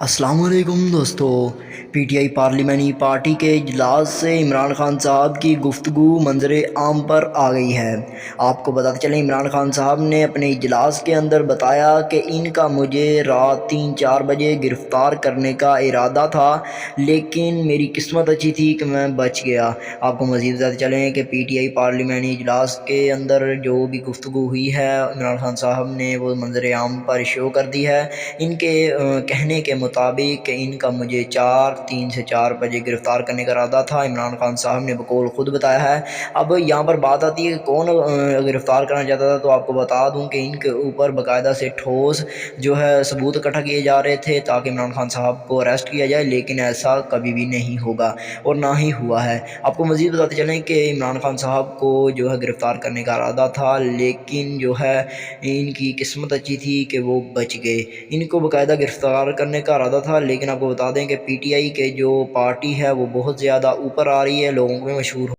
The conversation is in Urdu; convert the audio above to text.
السلام علیکم دوستو، پی ٹی آئی پارلیمانی پارٹی کے اجلاس سے عمران خان صاحب کی گفتگو منظر عام پر آ گئی ہے۔ آپ کو بتاتے چلیں، عمران خان صاحب نے اپنے اجلاس کے اندر بتایا کہ ان کا مجھے رات 3-4 بجے گرفتار کرنے کا ارادہ تھا، لیکن میری قسمت اچھی تھی کہ میں بچ گیا۔ آپ کو مزید بتاتے چلیں کہ پی ٹی آئی پارلیمانی اجلاس کے اندر جو بھی گفتگو ہوئی ہے عمران خان صاحب نے وہ منظر عام پر شو کر دی ہے۔ ان کے کہنے کے مطابق کہ ان کا مجھے 3 سے 4 بجے گرفتار کرنے کا ارادہ تھا، عمران خان صاحب نے بقول خود بتایا ہے۔ اب یہاں پر بات آتی ہے کہ کون گرفتار کرنا چاہتا تھا، تو آپ کو بتا دوں کہ ان کے اوپر باقاعدہ سے ٹھوس جو ہے ثبوت اکٹھا کیے جا رہے تھے تاکہ عمران خان صاحب کو اریسٹ کیا جائے، لیکن ایسا کبھی بھی نہیں ہوگا اور نہ ہی ہوا ہے۔ آپ کو مزید بتاتے چلیں کہ عمران خان صاحب کو جو ہے گرفتار کرنے کا ارادہ تھا، لیکن جو ہے ان کی قسمت اچھی تھی کہ وہ بچ گئے۔ ان کو باقاعدہ گرفتار کرنے کا ارادہ تھا، لیکن آپ کو بتا دیں کہ پی ٹی آئی کے جو پارٹی ہے وہ بہت زیادہ اوپر آ رہی ہے، لوگوں میں مشہور